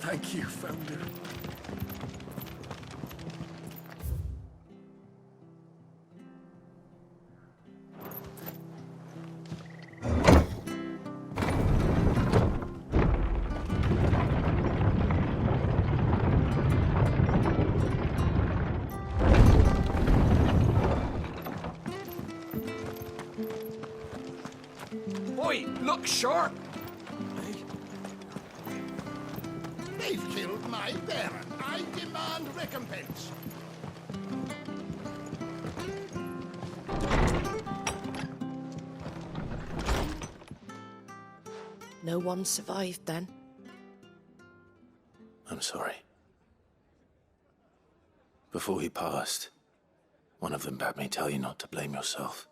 Thank you, Founder. Oi, look sharp! They've killed my parent. I demand recompense. No one survived then? I'm sorry. Before he passed, one of them bade me tell you not to blame yourself.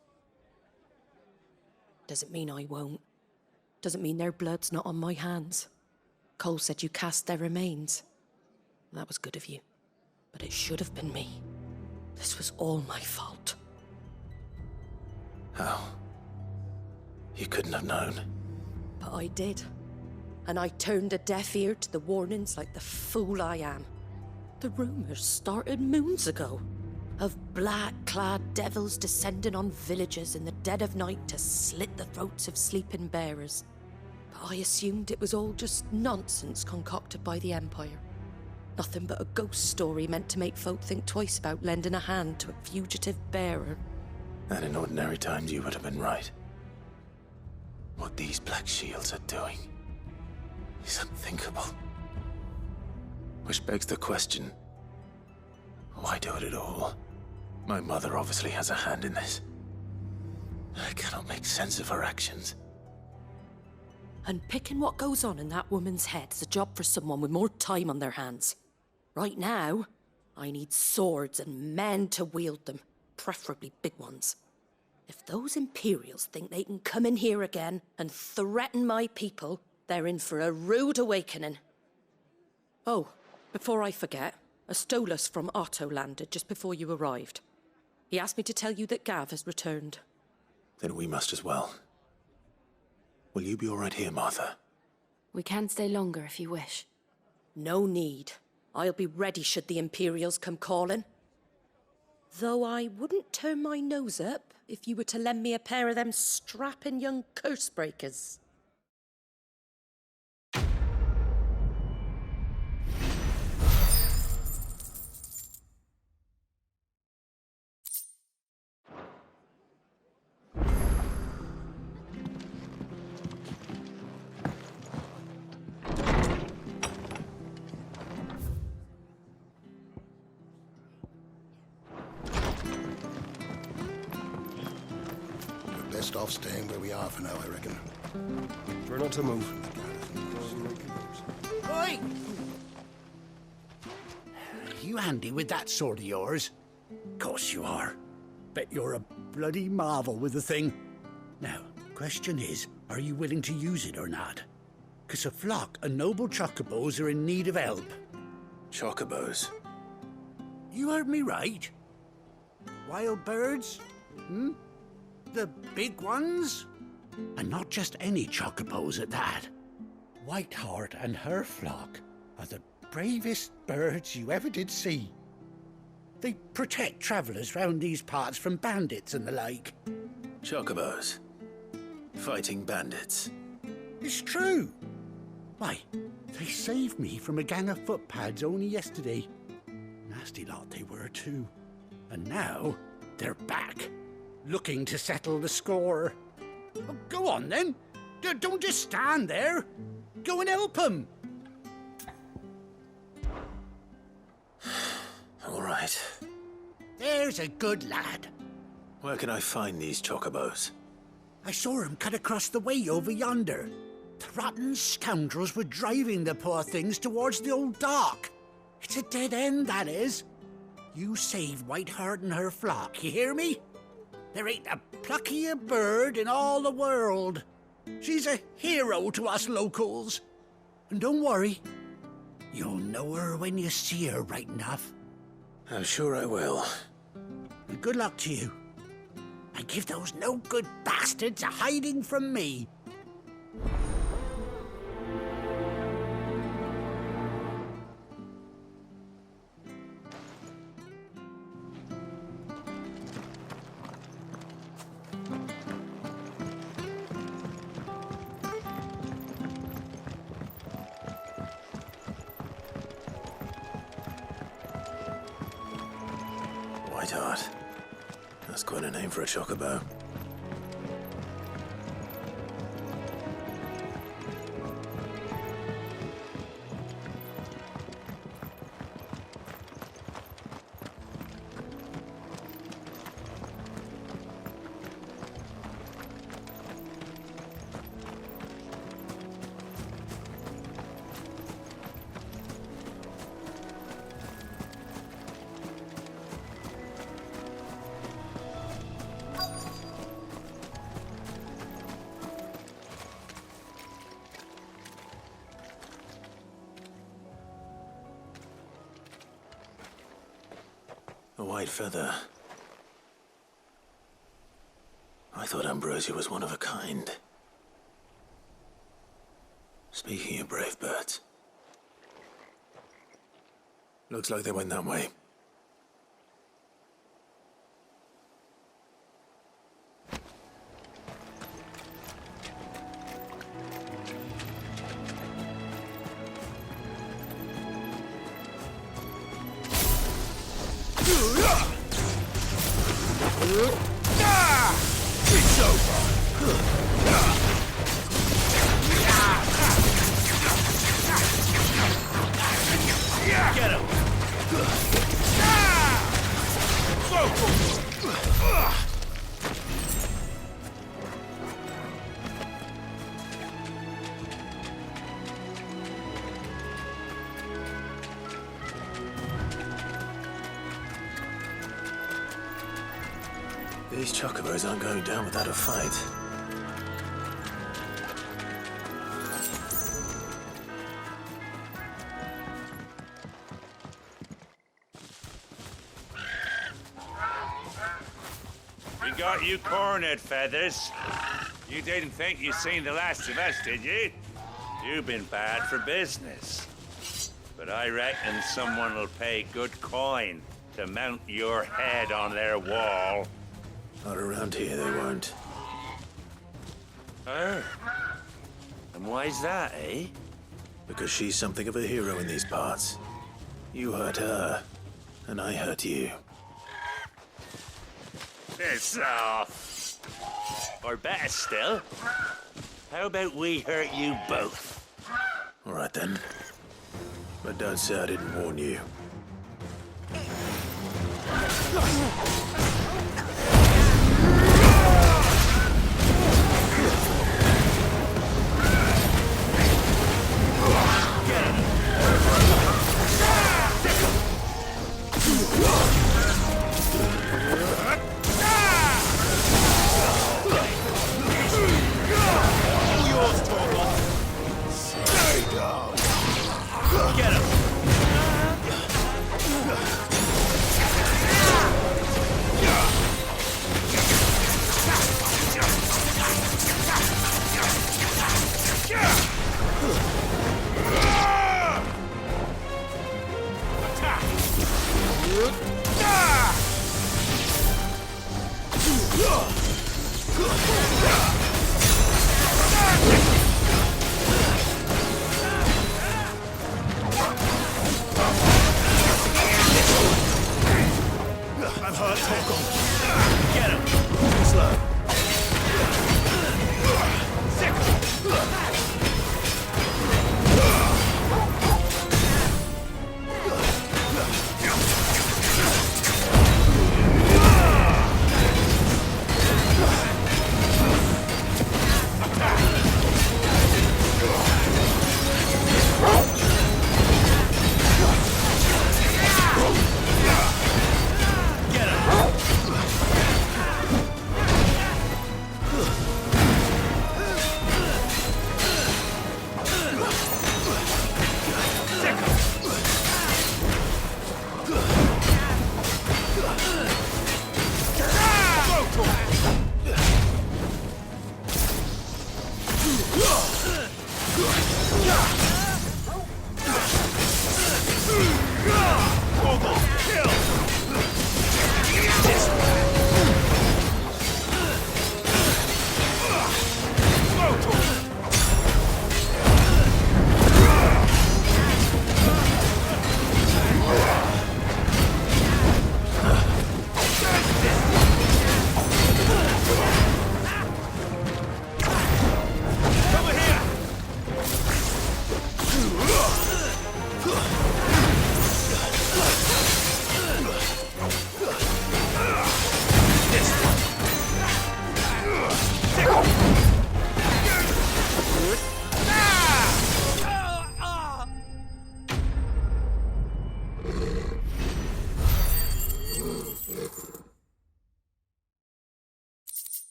Doesn't mean I won't. Doesn't mean their blood's not on my hands. Cole said you cast their remains. That was good of you. But it should have been me. This was all my fault. How? You couldn't have known. But I did. And I turned a deaf ear to the warnings like the fool I am. The rumours started moons ago. Of black-clad devils descending on villages in the dead of night to slit the throats of sleeping bearers. But I assumed it was all just nonsense concocted by the Empire. Nothing but a ghost story meant to make folk think twice about lending a hand to a fugitive bearer. And in ordinary times you would have been right. What these Black Shields are doing is unthinkable. Which begs the question, why do it at all? My mother obviously has a hand in this. I cannot make sense of her actions. And picking what goes on in that woman's head is a job for someone with more time on their hands. Right now, I need swords and men to wield them, preferably big ones. If those Imperials think they can come in here again and threaten my people, they're in for a rude awakening. Oh, before I forget, a Stolas from Otto landed just before you arrived. He asked me to tell you that Gav has returned. Then we must as well. Will you be all right here, Martha? We can stay longer if you wish. No need. I'll be ready should the Imperials come calling. Though I wouldn't turn my nose up if you were to lend me a pair of them strapping young curse-breakers. Best off staying where we are for now, I reckon. We're not to move. Oi! You handy with that sword of yours? Course you are. Bet you're a bloody marvel with the thing. Now, question is, are you willing to use it or not? 'Cause a flock of noble chocobos are in need of help. Chocobos? You heard me right. Wild birds? The big ones? And not just any chocobos at that. Whiteheart and her flock are the bravest birds you ever did see. They protect travellers round these parts from bandits and the like. Chocobos? Fighting bandits? It's true. Why, they saved me from a gang of footpads only yesterday. Nasty lot they were too. And now they're back, looking to settle the score. Oh, go on then. Don't just stand there. Go and help them. All right. There's a good lad. Where can I find these chocobos? I saw him cut across the way over yonder. The rotten scoundrels were driving the poor things towards the old dock. It's a dead end, that is. You save Whiteheart and her flock, you hear me? There ain't a pluckier bird in all the world. She's a hero to us locals. And don't worry, you'll know her when you see her right enough. I'm sure I will. And good luck to you. And give those no-good bastards a hiding from me. Whiteheart. That's quite a name for a chocobo. A white feather. I thought Ambrosia was one of a kind. Speaking of brave birds. Looks like they went that way. It's over. Get him. These chocobos aren't going down without a fight. We got you cornered, Feathers. You didn't think you'd seen the last of us, did you? You've been bad for business. But I reckon someone will pay good coin to mount your head on their wall. Not around here, they won't. Oh. And why's that, eh? Because she's something of a hero in these parts. You hurt her, and I hurt you. Piss off. Or better still, how about we hurt you both? All right then. But don't say I didn't warn you.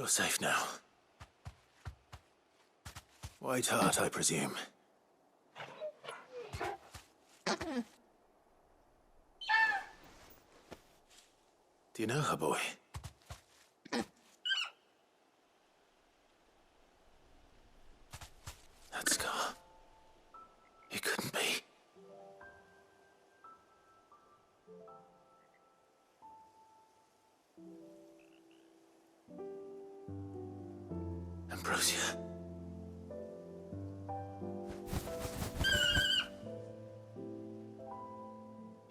You're safe now. White Hart, I presume. Do you know her, boy? That scar. It couldn't be. Ambrosia.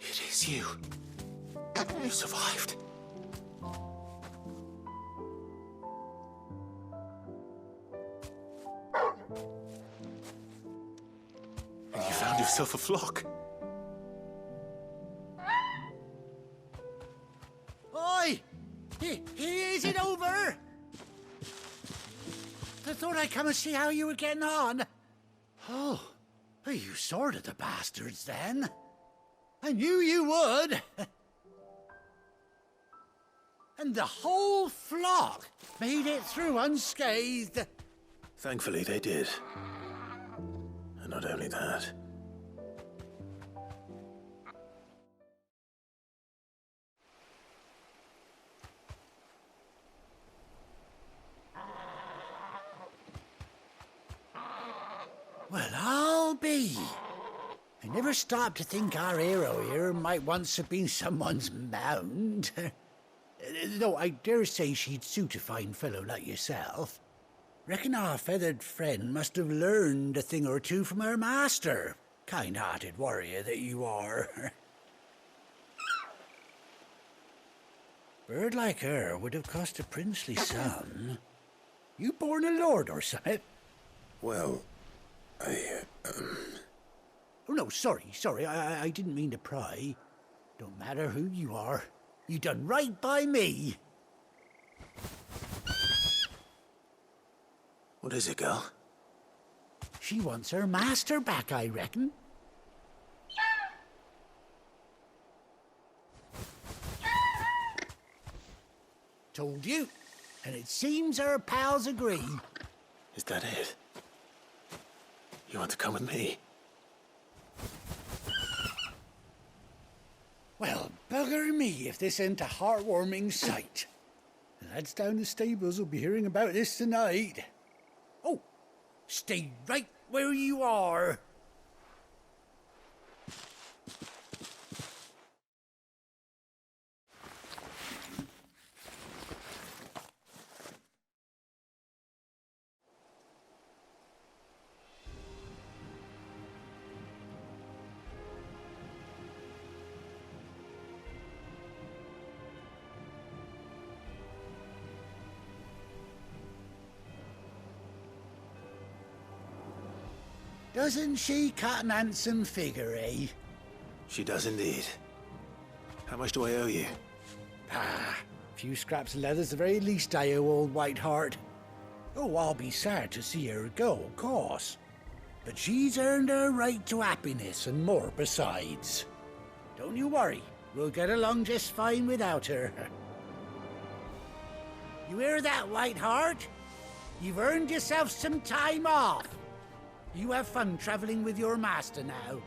It is you. You survived. And you found yourself a flock. Oi! Is it over? I thought I'd come and see how you were getting on. Oh, you sorted the bastards then. I knew you would. And the whole flock made it through unscathed. Thankfully, they did. And not only that. Well, I'll be. I never stopped to think our hero here might once have been someone's mound. Though I dare say she'd suit a fine fellow like yourself. Reckon our feathered friend must have learned a thing or two from her master. Kind-hearted warrior that you are. Bird like her would have cost a princely sum. You born a lord or something? Well, Oh, no, sorry. I didn't mean to pry. Don't matter who you are. You done right by me. What is it, girl? She wants her master back, I reckon. Told you. And it seems her pals agree. Is that it? You want to come with me? Well, bugger me if this ain't a heartwarming sight. The lads down the stables will be hearing about this tonight. Oh, stay right where you are. Doesn't she cut an handsome figure, eh? She does indeed. How much do I owe you? A few scraps of leather's the very least I owe old White Hart. Oh, I'll be sad to see her go, of course. But she's earned her right to happiness and more besides. Don't you worry, we'll get along just fine without her. You hear that, White Hart? You've earned yourself some time off. You have fun traveling with your master now.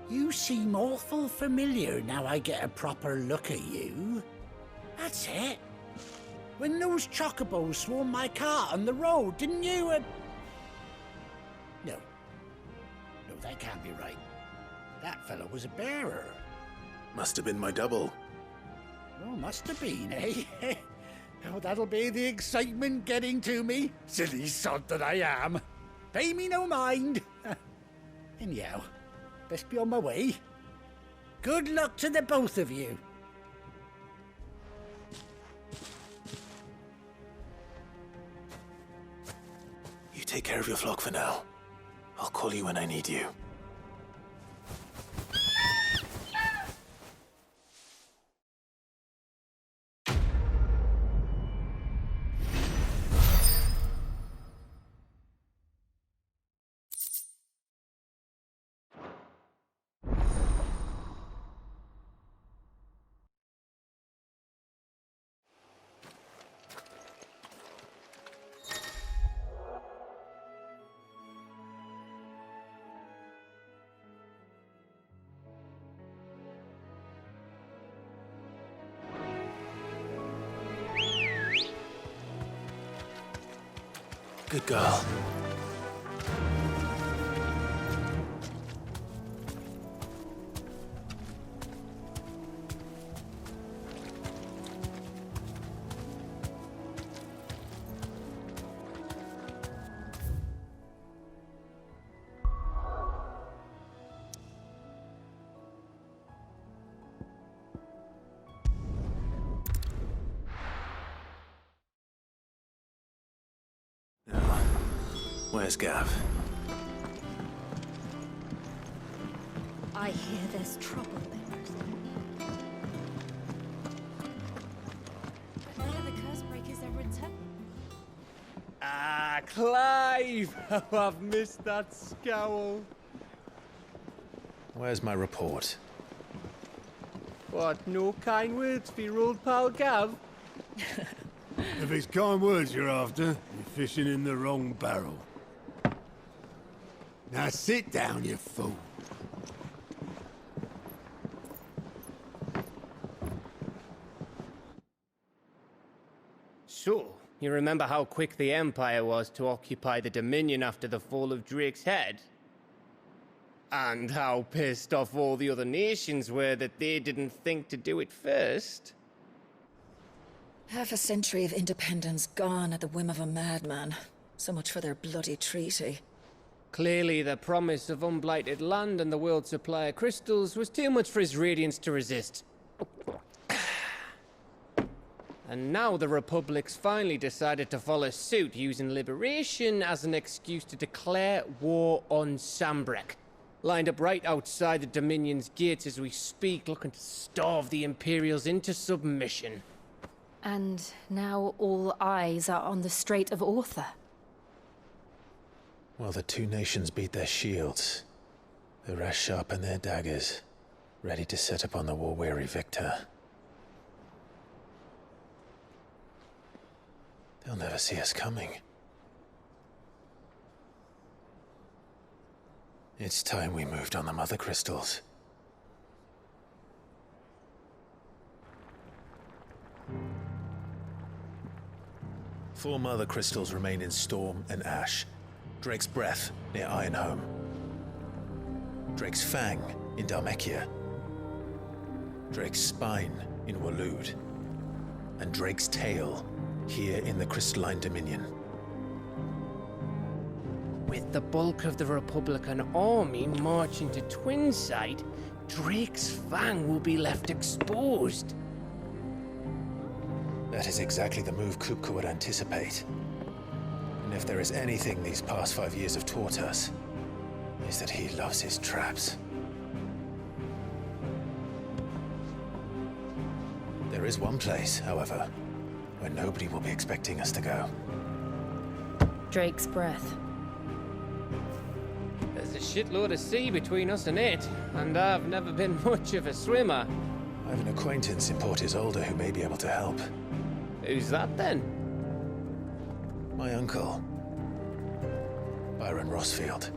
You seem awful familiar now I get a proper look at you. That's it. When those chocobos swarmed my cart on the road, didn't you? No, that can't be right. That fellow was a bearer. Must have been my double. Oh, must have been, eh? Oh, that'll be the excitement getting to me. Silly sod that I am. Pay me no mind. Anyhow, best be on my way. Good luck to the both of you. You take care of your flock for now. I'll call you when I need you. Good girl. Where's Gav? I hear there's trouble there. But none of the curse breakers ever returned. Ah, Clive! How I've missed that scowl. Where's my report? What, no kind words for your old pal Gav? If it's kind words you're after, you're fishing in the wrong barrel. Now sit down, you fool. So, you remember how quick the Empire was to occupy the Dominion after the fall of Drake's head? And how pissed off all the other nations were that they didn't think to do it first? Half a century of independence gone at the whim of a madman. So much for their bloody treaty. Clearly, the promise of unblighted land and the world's supply of crystals was too much for his radiance to resist. And now the Republic's finally decided to follow suit, using liberation as an excuse to declare war on Sambrek. Lined up right outside the Dominion's gates as we speak, looking to starve the Imperials into submission. And now all eyes are on the Strait of Author. Well, the two nations beat their shields. The rest sharpen their daggers, ready to set upon the war-weary victor. They'll never see us coming. It's time we moved on the Mother Crystals. Four Mother Crystals remain in Storm and Ash. Drake's Breath near Ironhome. Drake's Fang in Dhalmekia. Drake's Spine in Waloed. And Drake's Tail here in the Crystalline Dominion. With the bulk of the Republican army marching to Twinside, Drake's Fang will be left exposed. That is exactly the move Kupka would anticipate. And if there is anything these past 5 years have taught us, is that he loves his traps. There is one place, however, where nobody will be expecting us to go. Drake's Breath. There's a shitload of sea between us and it, and I've never been much of a swimmer. I have an acquaintance in Port Isolde who may be able to help. Who's that then? My uncle, Byron Rosfield.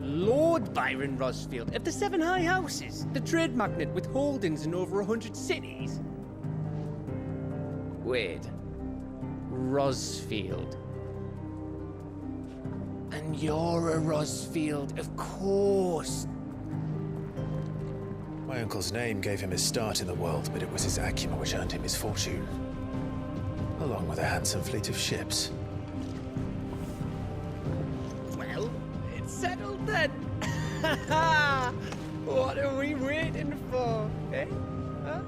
Lord Byron Rosfield of the Seven High Houses, the trade magnate with holdings in over 100 cities. Wait, Rosfield. And you're a Rosfield, of course. My uncle's name gave him his start in the world, but it was his acumen which earned him his fortune. Along with a handsome fleet of ships. Well, it's settled then. What are we waiting for, eh? Huh?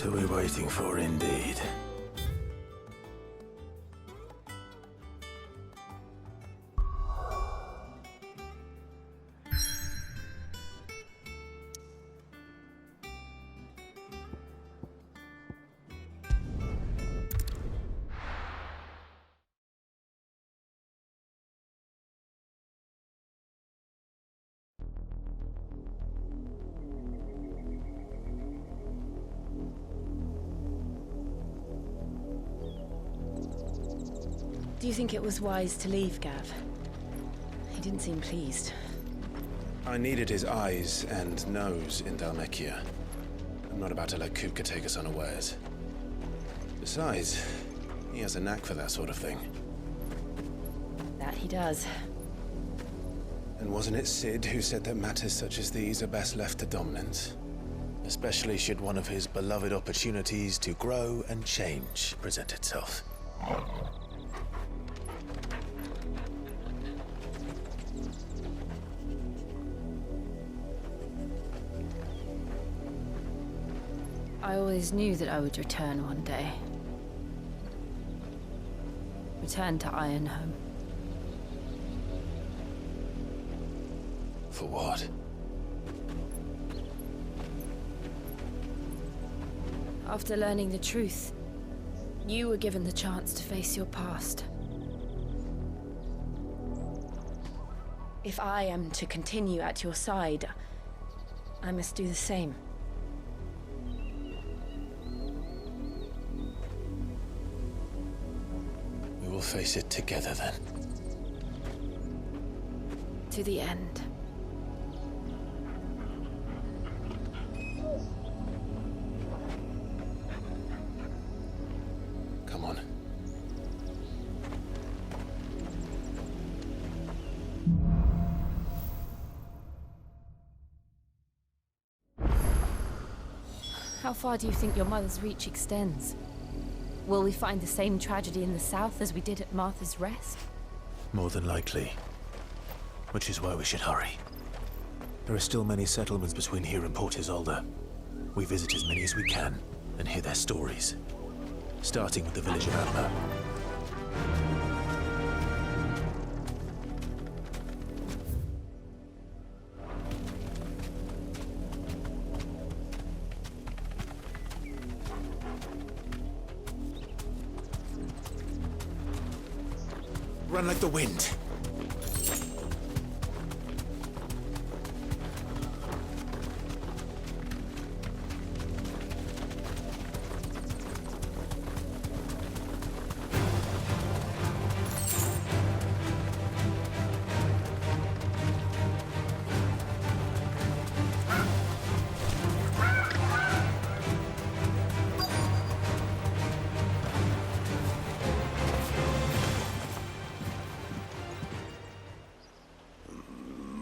What are we waiting for, indeed? Do you think it was wise to leave, Gav? He didn't seem pleased. I needed his eyes and nose in Dhalmekia. I'm not about to let Kupka take us unawares. Besides, he has a knack for that sort of thing. That he does. And wasn't it Cid who said that matters such as these are best left to dominance? Especially should one of his beloved opportunities to grow and change present itself. I always knew that I would return one day. Return to Ironhome. For what? After learning the truth, you were given the chance to face your past. If I am to continue at your side, I must do the same. We will face it together then. To the end. Come on. How far do you think your mother's reach extends? Will we find the same tragedy in the south as we did at Martha's Rest? More than likely. Which is why we should hurry. There are still many settlements between here and Port Isolde. We visit as many as we can and hear their stories. Starting with the village of Atma. Run like the wind.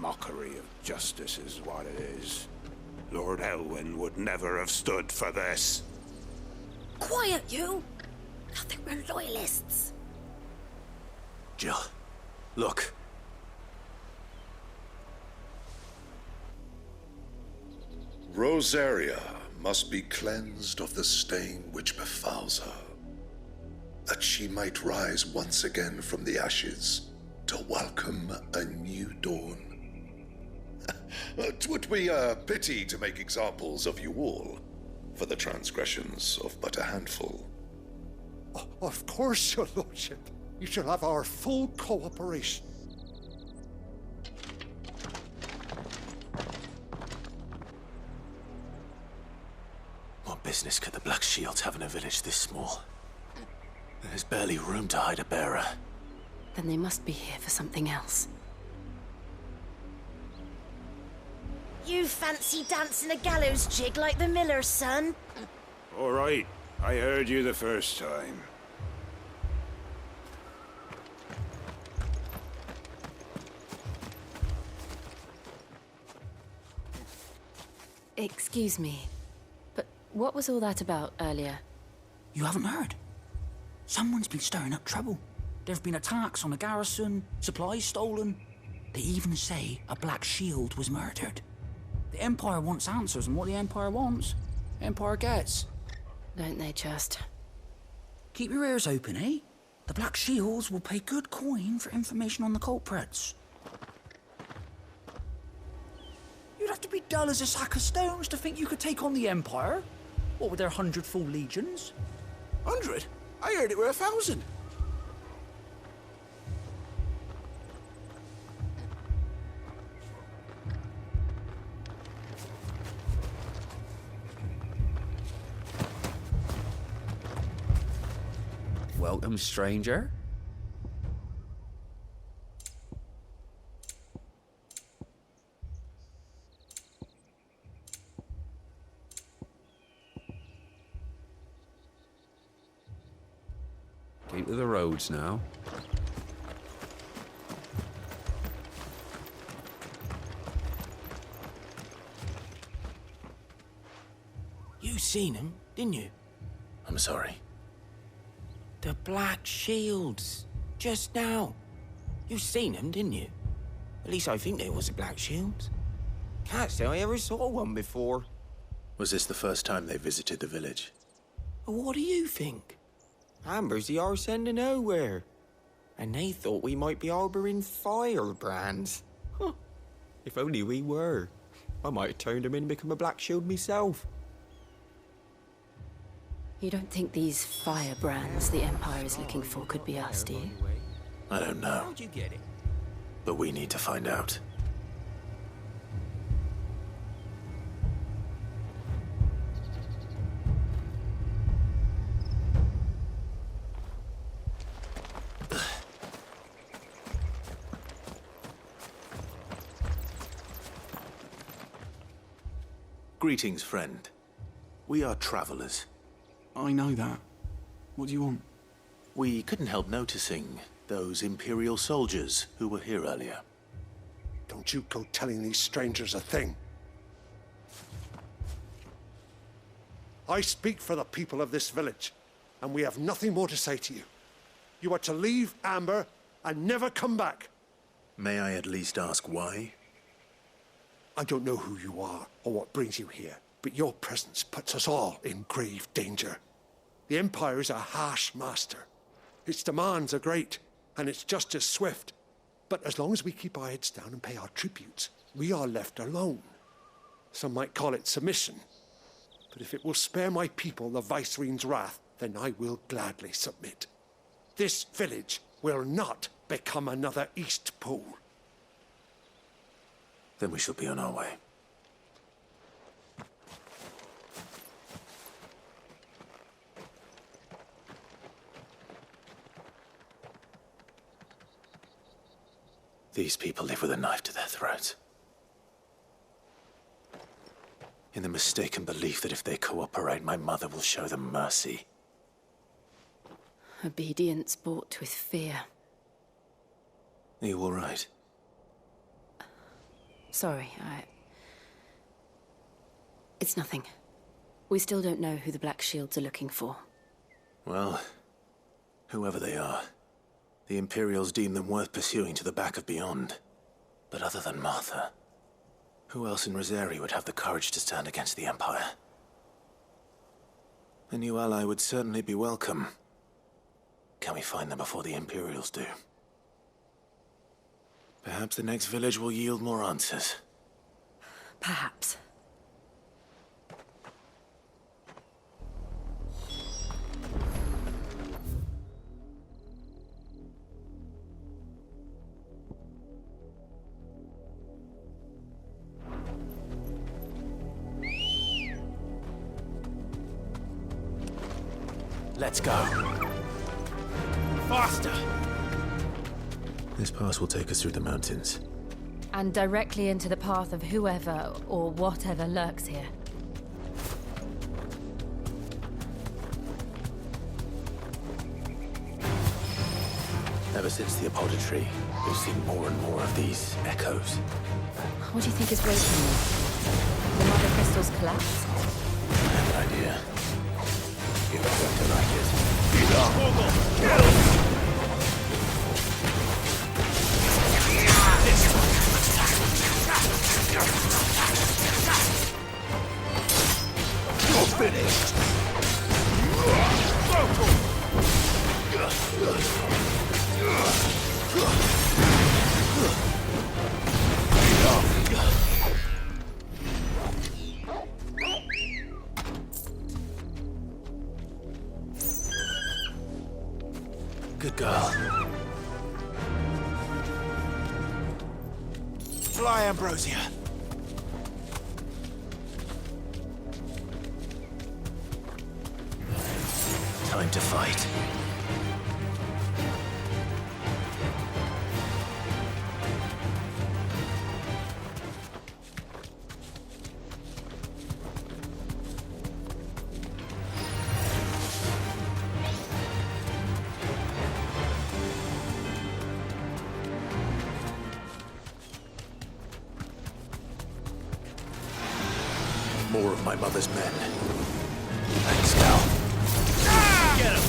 Mockery of justice is what it is. Lord Elwyn would never have stood for this. Quiet, you! I think we're loyalists. Jill, look. Rosaria must be cleansed of the stain which befouls her, that she might rise once again from the ashes to welcome a new dawn. 'Twould be a pity to make examples of you all, for the transgressions of but a handful. Of course, your lordship. You shall have our full cooperation. What business could the Black Shields have in a village this small? There's barely room to hide a bearer. Then they must be here for something else. You fancy dancing a gallows jig like the miller's son? All right, I heard you the first time. Excuse me, but what was all that about earlier? You haven't heard? Someone's been stirring up trouble. There've been attacks on the garrison, supplies stolen. They even say a Black Shield was murdered. The Empire wants answers, and what the Empire wants, Empire gets. don't they just? Keep your ears open, eh? The Black Shields will pay good coin for information on the culprits. You'd have to be dull as a sack of stones to think you could take on the Empire. What with their 100 full legions? 100? I heard it were 1,000. Welcome, stranger. Keep to the roads now. You seen him, didn't you? I'm sorry. The Black Shields. Just now. You seen them, didn't you? At least I think there was a Black Shield. Can't say I ever saw one before. Was this the first time they visited the village? What do you think? Amber's the arse end of nowhere. And they thought we might be harbouring firebrands. Huh. If only we were. I might have turned them in and become a Black Shield myself. You don't think these firebrands the Empire is looking for could be us, do you? I don't know. How'd you get it? But we need to find out. Greetings, friend. We are travelers. I know that. What do you want? We couldn't help noticing those Imperial soldiers who were here earlier. Don't you go telling these strangers a thing. I speak for the people of this village, and we have nothing more to say to you. You are to leave Amber and never come back. May I at least ask why? I don't know who you are or what brings you here, but your presence puts us all in grave danger. The Empire is a harsh master. Its demands are great, and its justice swift. But as long as we keep our heads down and pay our tributes, we are left alone. Some might call it submission. But if it will spare my people the Viceroy's wrath, then I will gladly submit. This village will not become another Eastpool. Then we shall be on our way. These people live with a knife to their throats. In the mistaken belief that if they cooperate, my mother will show them mercy. Obedience bought with fear. Are you all right? Sorry, It's nothing. We still don't know who the Black Shields are looking for. Well, whoever they are, the Imperials deem them worth pursuing to the back of beyond. But other than Martha, who else in Rosari would have the courage to stand against the Empire? A new ally would certainly be welcome. Can we find them before the Imperials do? Perhaps the next village will yield more answers. Perhaps. Let's go. Faster! This pass will take us through the mountains. And directly into the path of whoever or whatever lurks here. Ever since the Apoditry, we've seen more and more of these echoes. What do you think is breaking them? The Mother Crystal's collapse? I have an idea. You're going to like it. You're finished! Good girl. Fly, Ambrosia. Time to fight. More of my mother's men. Thanks, Cal. Get him!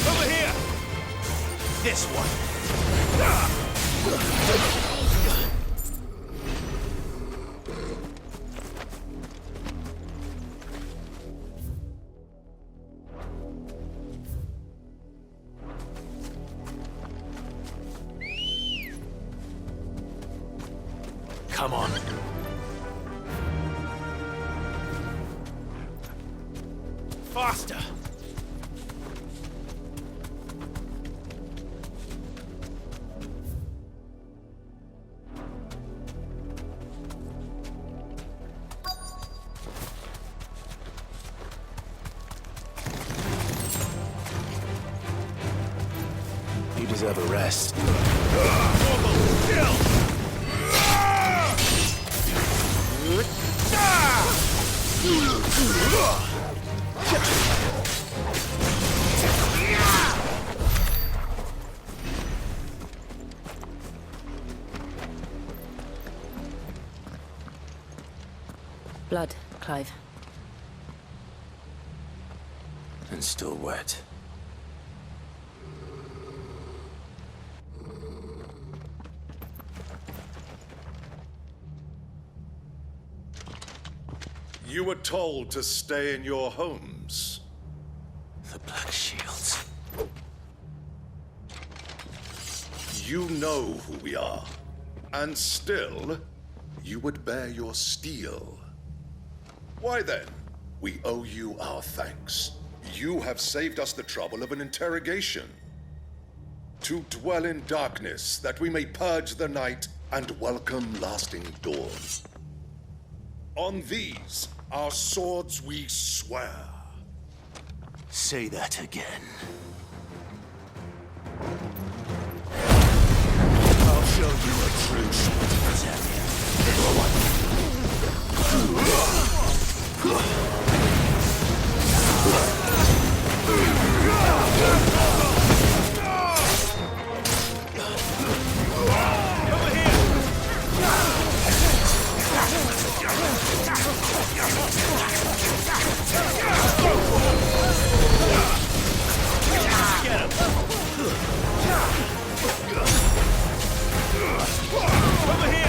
Over here! This one. Come on. Faster! You deserve a rest. Blood, Clive. And still wet. You were told to stay in your homes. The Black Shields. You know who we are. And still, you would bear your steel. Why then, we owe you our thanks. You have saved us the trouble of an interrogation. To dwell in darkness, that we may purge the night and welcome lasting dawn. On these, our swords we swear. Say that again. I'll show you a true swordsman's champion. Over here!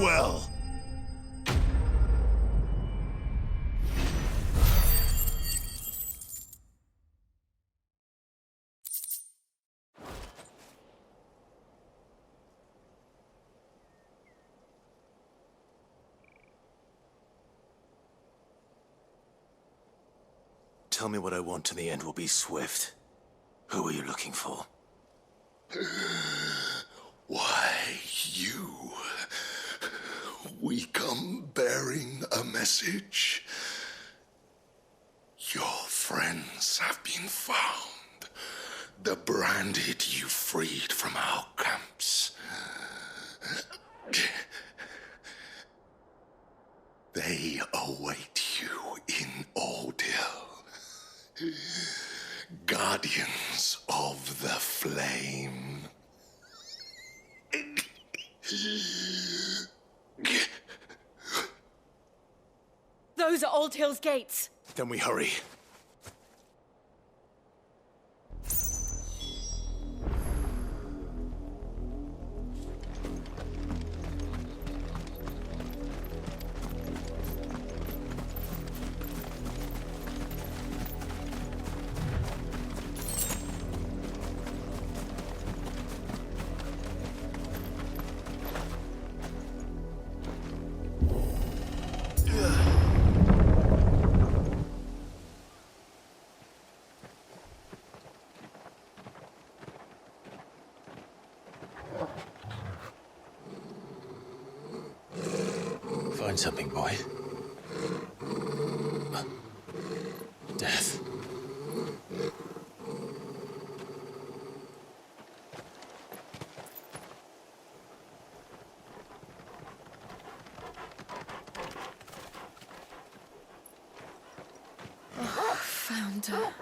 well. Tell me what I want and the end will be swift. Who are you looking for? Why, you. We come bearing a message. Your friends have been found. The branded you freed from our camps. They await you in Ordeal. Guardians of the Flame. Those are Old Hill's gates. Then we hurry. Find something, boy. Death. Found her.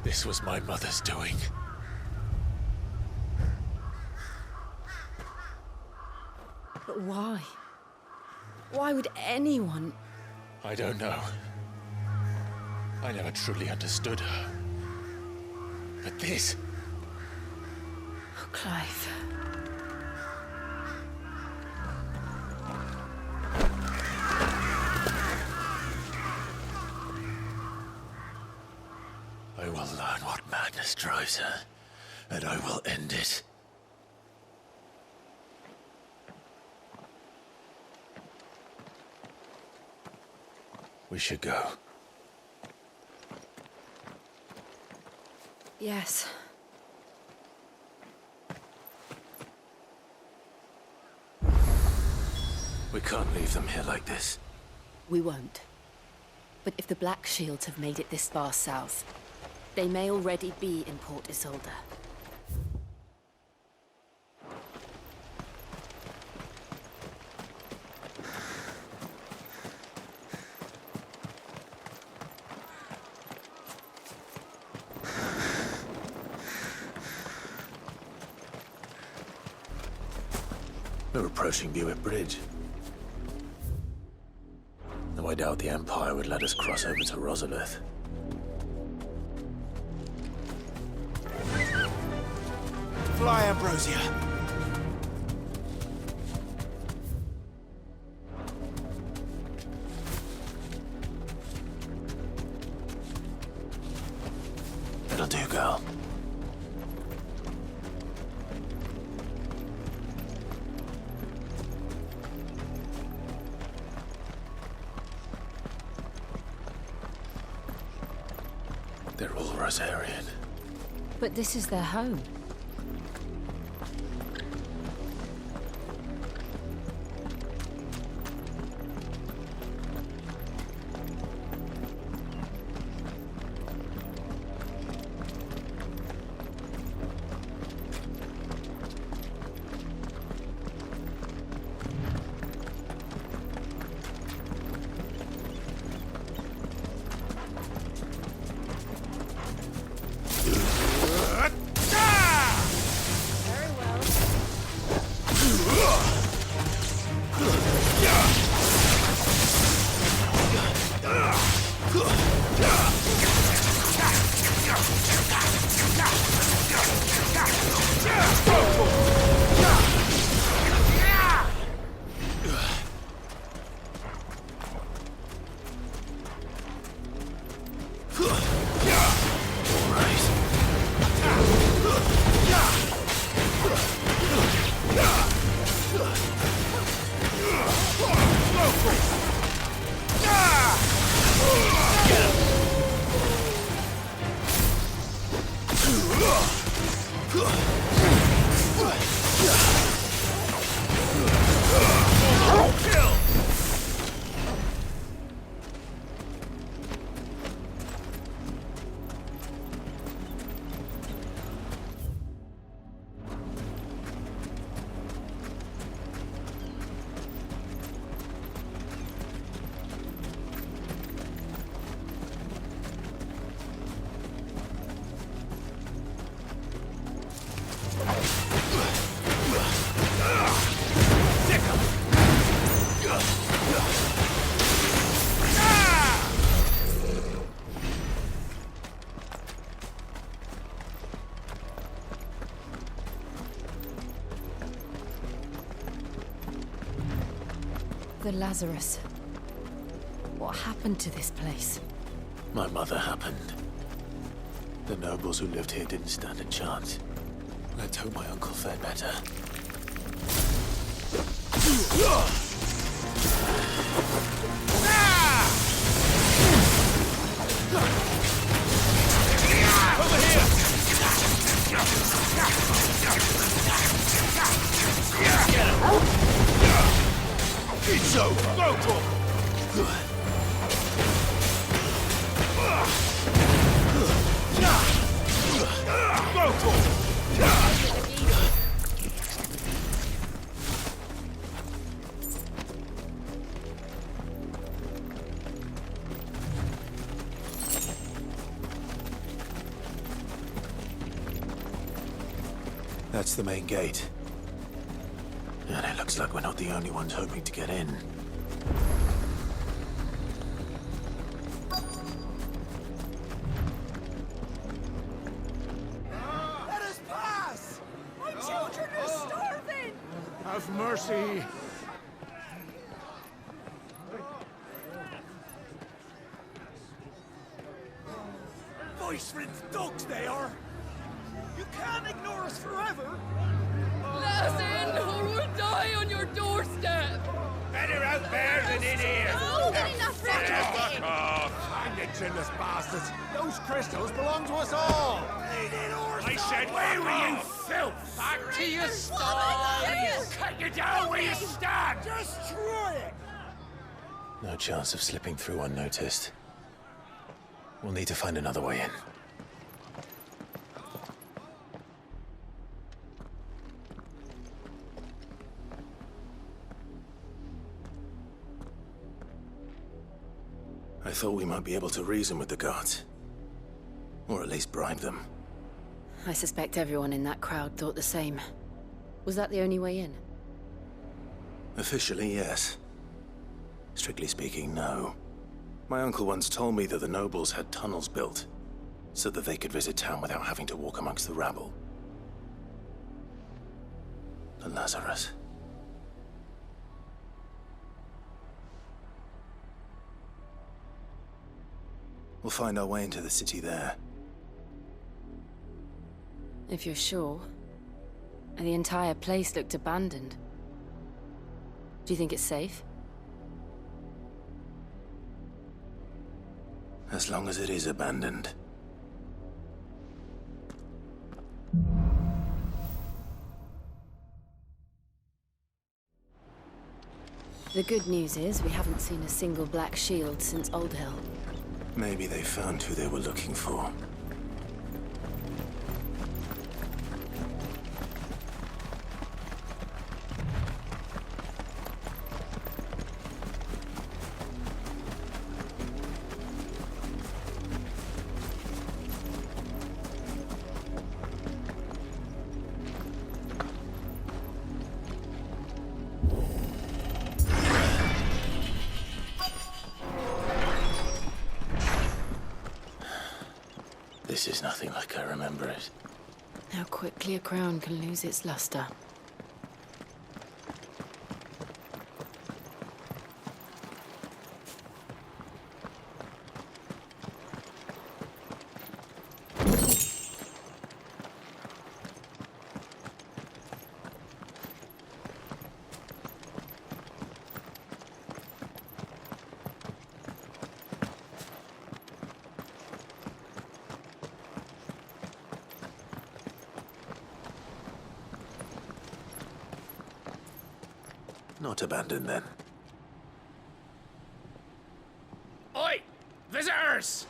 This was my mother's doing. But why? Why would anyone... I don't know. I never truly understood her. But this... Oh, Clive. I will learn what madness drives her, and I will end it. We should go. Yes. We can't leave them here like this. We won't. But if the Black Shields have made it this far south, they may already be in Port Isolde. We're approaching Buick Bridge. Though I doubt the Empire would let us cross over to Rosalith. Fly, Ambrosia. It'll do, girl. They're all Rosarian. But this is their home. The Lazarus. What happened to this place? My mother happened. The nobles who lived here didn't stand a chance. Let's hope my uncle fared better. Over here! Get him! It's over! Go for it! Go for it! That's the main gate. And it looks like we're not the only ones hoping to get in. Let us pass! My children are starving! Have mercy! Voice-riddled dogs they are! You can't ignore us forever! Let us in, or we'll die on your doorstep! Better out there than in here! No, get enough for Fuck off! Hang it, chinless bastards! Those crystals belong to us all! I said, where were you, filth? Back to your sties! Cut you down where you stand! Just try it! No chance of slipping through unnoticed. We'll need to find another way in. I thought we might be able to reason with the guards. Or at least bribe them. I suspect everyone in that crowd thought the same. Was that the only way in? Officially, yes. Strictly speaking, no. My uncle once told me that the nobles had tunnels built, so that they could visit town without having to walk amongst the rabble. The Lazarus. We'll find our way into the city there. If you're sure. The entire place looked abandoned. Do you think it's safe? As long as it is abandoned. The good news is we haven't seen a single black shield since Old Hill. Maybe they found who they were looking for. This is nothing like I remember it. How quickly a crown can lose its luster. Not abandoned, then. Oi! Visitors!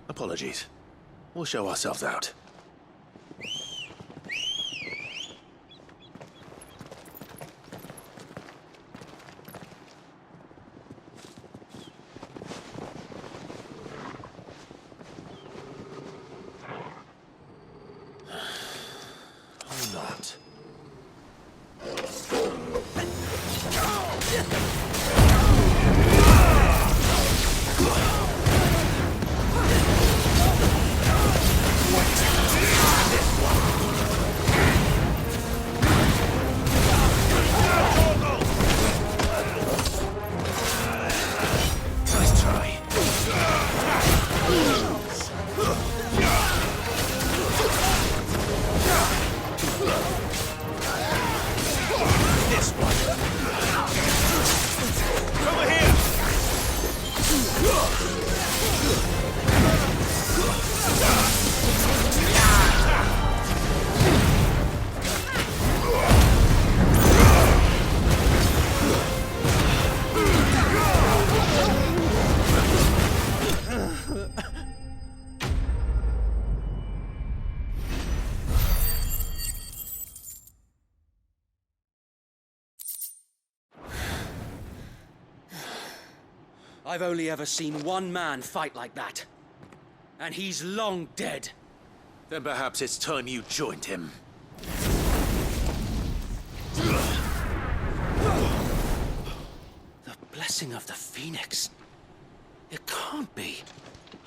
Apologies. We'll show ourselves out. Or not. Nice try. This one. Over here. I've only ever seen one man fight like that. And he's long dead. Then perhaps it's time you joined him. The blessing of the Phoenix. It can't be.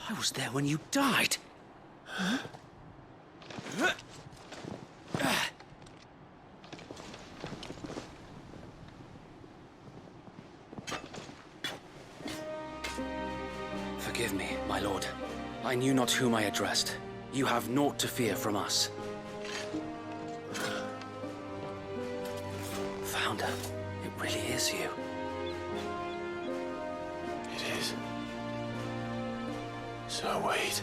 I was there when you died. Huh? Forgive me, my lord. I knew not whom I addressed. You have naught to fear from us. Founder, it really is you. It is. So wait.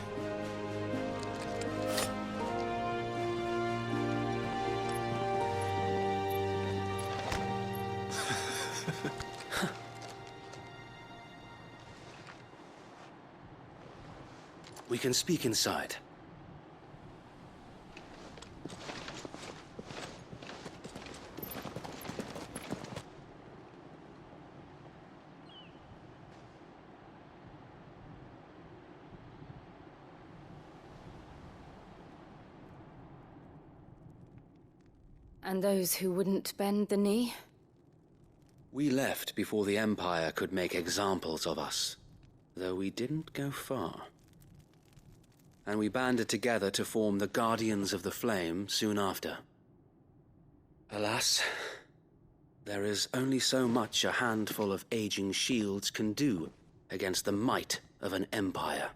We can speak inside. And those who wouldn't bend the knee? We left before the Empire could make examples of us, though we didn't go far. And we banded together to form the Guardians of the Flame soon after. Alas, there is only so much a handful of aging shields can do against the might of an empire.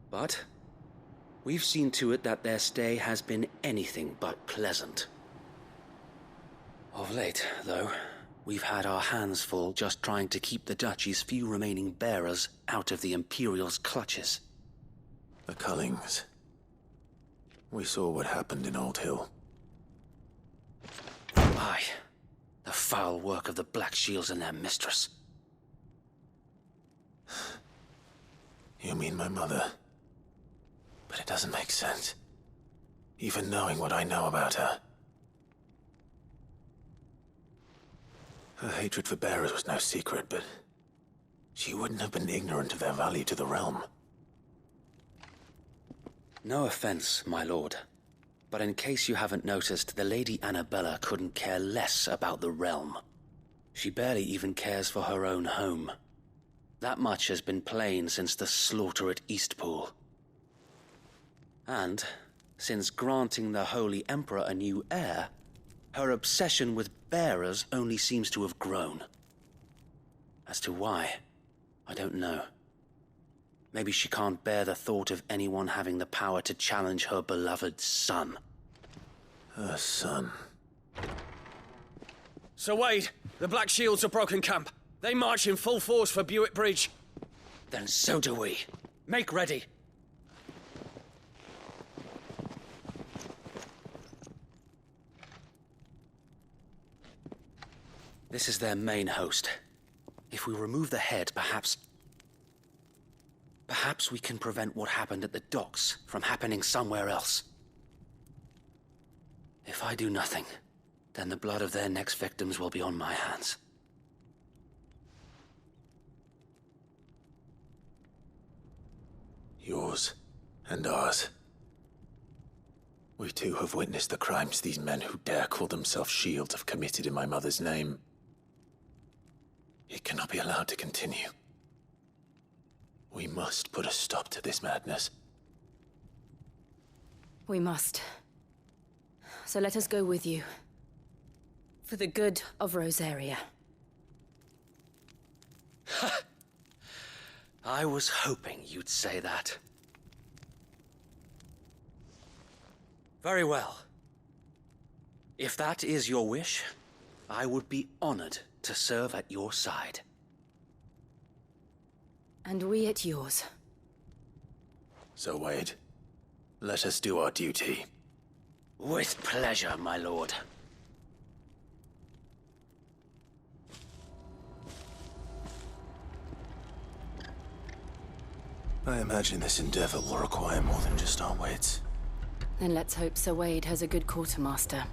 But we've seen to it that their stay has been anything but pleasant. Of late, though, we've had our hands full just trying to keep the Duchy's few remaining bearers out of the Imperial's clutches. The Cullings. We saw what happened in Old Hill. Aye. The foul work of the Black Shields and their mistress. You mean my mother? But it doesn't make sense. Even knowing what I know about her. Her hatred for bearers was no secret, but she wouldn't have been ignorant of their value to the realm. No offense, my lord, but in case you haven't noticed, the Lady Annabella couldn't care less about the realm. She barely even cares for her own home. That much has been plain since the slaughter at Eastpool. And, since granting the Holy Emperor a new heir, her obsession with bearers only seems to have grown. As to why, I don't know. Maybe she can't bear the thought of anyone having the power to challenge her beloved son. Her son. Sir Wade, the Black Shields have broken camp. They march in full force for Buick Bridge. Then so do we. Make ready. This is their main host. If we remove the head, perhaps we can prevent what happened at the docks from happening somewhere else. If I do nothing, then the blood of their next victims will be on my hands. Yours and ours. We too have witnessed the crimes these men who dare call themselves Shield have committed in my mother's name. It cannot be allowed to continue. We must put a stop to this madness. We must. So let us go with you. For the good of Rosaria. I was hoping you'd say that. Very well. If that is your wish, I would be honored to serve at your side. And we at yours. So, Wade, let us do our duty. With pleasure, my lord. I imagine this endeavor will require more than just our wits. Then let's hope Sir Wade has a good quartermaster.